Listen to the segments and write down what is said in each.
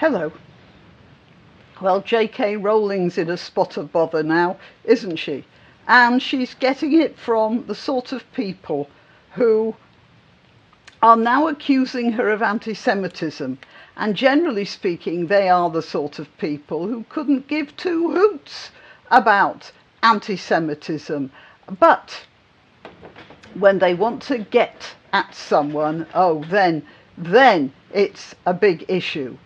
Hello. Well, J.K. Rowling's in a spot of bother now, isn't she? And she's getting it from the sort of people who are now accusing her of anti-Semitism. And generally speaking, they are the sort of people who couldn't give two hoots about anti-Semitism. But when they want to get at someone, then it's a big issue.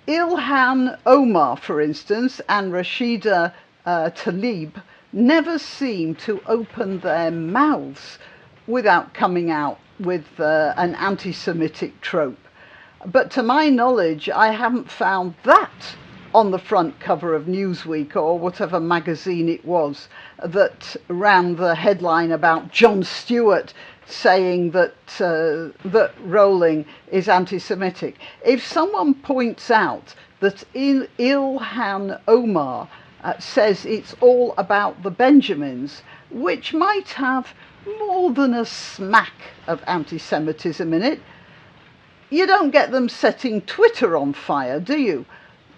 Ilhan Omar, for instance, and Rashida Tlaib never seem to open their mouths without coming out with an anti-Semitic trope. But to my knowledge, I haven't found that on the front cover of Newsweek or whatever magazine it was that ran the headline about Jon Stewart saying that Rowling is anti-Semitic. If someone points out that Ilhan Omar says it's all about the Benjamins, which might have more than a smack of anti-Semitism in it, you don't get them setting Twitter on fire, do you?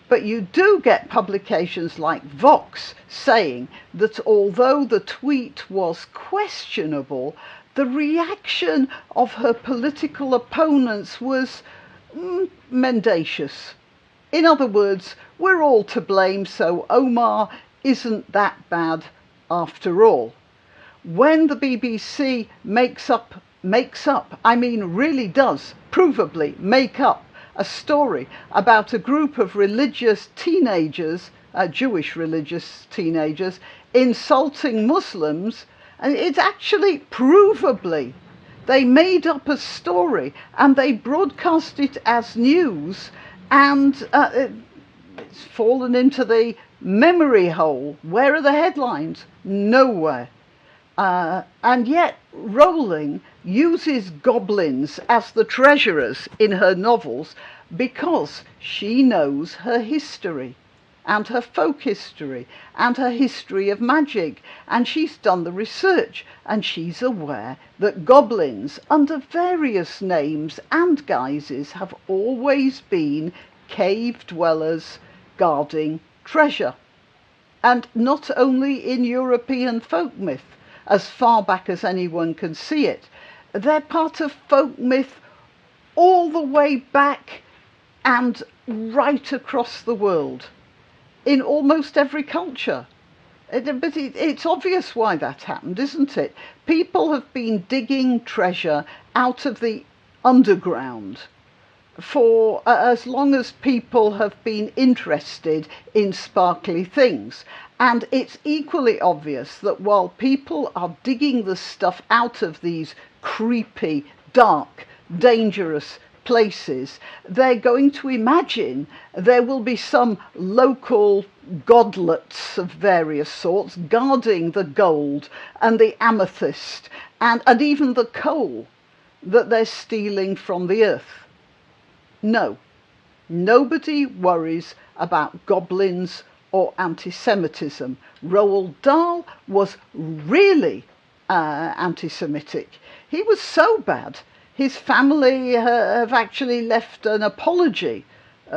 But you do get publications like Vox saying that although the tweet was questionable, the reaction of her political opponents was mendacious. In other words, we're all to blame, so Omar isn't that bad after all. When the BBC really does provably make up a story about a group of religious teenagers, Jewish religious teenagers, insulting Muslims, and it's actually provably. They made up a story and they broadcast it as news, and it's fallen into the memory hole. Where are the headlines? Nowhere. And yet Rowling uses goblins as the treasurers in her novels because she knows her history and her folk history and her history of magic, and she's done the research, and she's aware that goblins under various names and guises have always been cave dwellers guarding treasure. And not only in European folk myth, as far back as anyone can see it, they're part of folk myth all the way back and right across the world, in almost every culture. But it's obvious why that happened, isn't it? People have been digging treasure out of the underground for as long as people have been interested in sparkly things. And it's equally obvious that while people are digging the stuff out of these creepy, dark, dangerous places, they're going to imagine there will be some local godlets of various sorts guarding the gold and the amethyst and even the coal that they're stealing from the earth. No, nobody worries about goblins or anti-Semitism. Roald Dahl was really anti-Semitic. He was so bad, his family have actually left an apology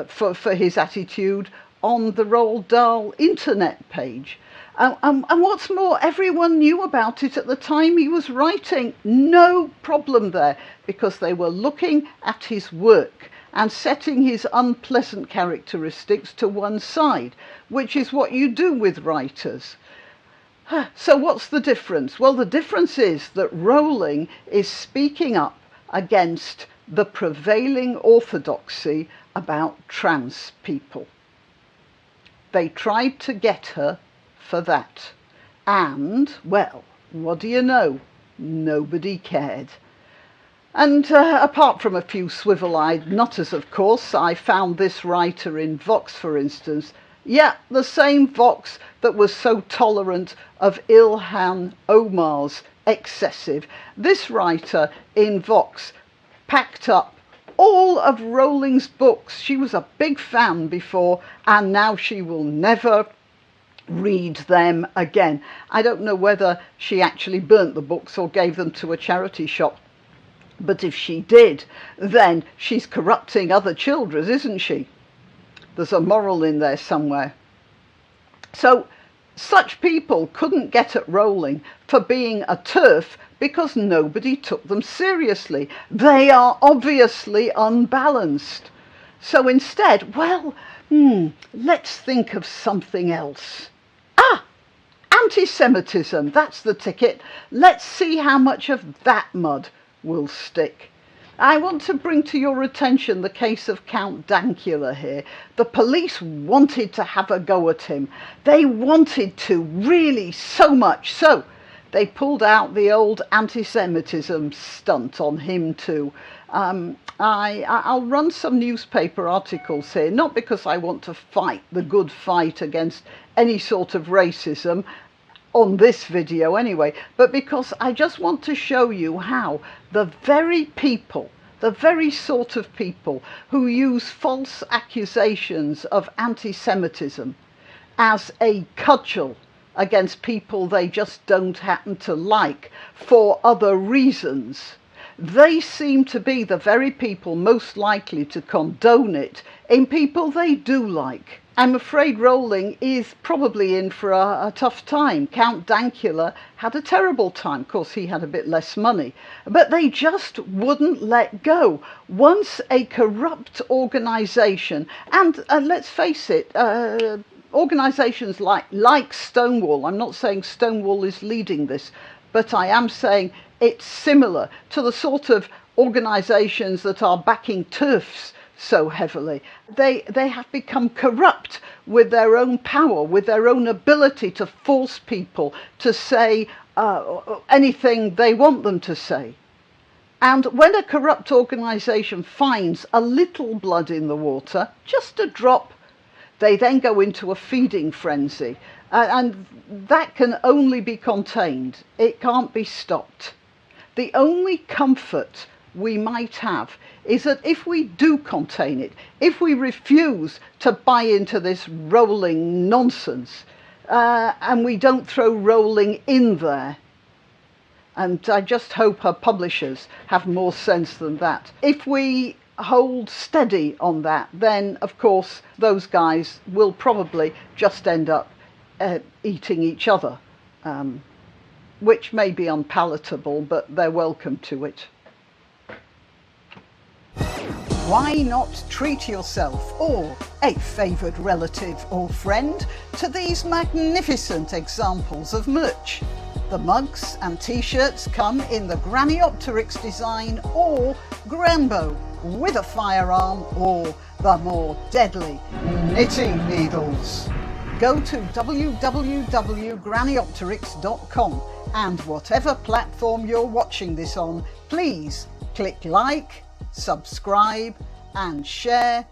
for his attitude on the Roald Dahl internet page. And what's more, everyone knew about it at the time he was writing. No problem there, because they were looking at his work and setting his unpleasant characteristics to one side, which is what you do with writers. So what's the difference? Well, the difference is that Rowling is speaking up against the prevailing orthodoxy about trans people. They tried to get her for that. And, well, what do you know? Nobody cared. And apart from a few swivel-eyed nutters, of course, I found this writer in Vox, for instance. Yeah, the same Vox that was so tolerant of Ilhan Omar's excessive. This writer in Vox packed up all of Rowling's books. She was a big fan before, and now she will never read them again. I don't know whether she actually burnt the books or gave them to a charity shop. But if she did, then she's corrupting other children, isn't she? There's a moral in there somewhere. So such people couldn't get at Rowling for being a Terf because nobody took them seriously. They are obviously unbalanced. So instead, well, let's think of something else. Anti-Semitism, that's the ticket. Let's see how much of that mud will stick. I want to bring to your attention the case of Count Dankula here. The police wanted to have a go at him. They wanted to, really, so much so. They pulled out the old anti-Semitism stunt on him too. I'll run some newspaper articles here, not because I want to fight the good fight against any sort of racism, on this video anyway, but because I just want to show you how the very people, the very sort of people who use false accusations of anti-Semitism as a cudgel against people they just don't happen to like for other reasons, they seem to be the very people most likely to condone it in people they do like. I'm afraid Rowling is probably in for a tough time. Count Dankula had a terrible time. Of course, he had a bit less money. But they just wouldn't let go. Once a corrupt organisation, and let's face it, organisations like Stonewall, I'm not saying Stonewall is leading this, but I am saying it's similar to the sort of organisations that are backing Terfs so heavily. They have become corrupt with their own power, with their own ability to force people to say anything they want them to say. And when a corrupt organisation finds a little blood in the water, just a drop, they then go into a feeding frenzy. And that can only be contained. It can't be stopped. The only comfort we might have is that if we do contain it, if we refuse to buy into this Rowling nonsense, and we don't throw Rowling in there, and I just hope her publishers have more sense than that. If we hold steady on that, then of course those guys will probably just end up eating each other, which may be unpalatable, but they're welcome to it. Why not treat yourself or a favoured relative or friend to these magnificent examples of merch? The mugs and t-shirts come in the Graniopteryx design or Grambo with a firearm or the more deadly knitting needles. Go to www.graniopteryx.com and whatever platform you're watching this on, please click like, subscribe and share.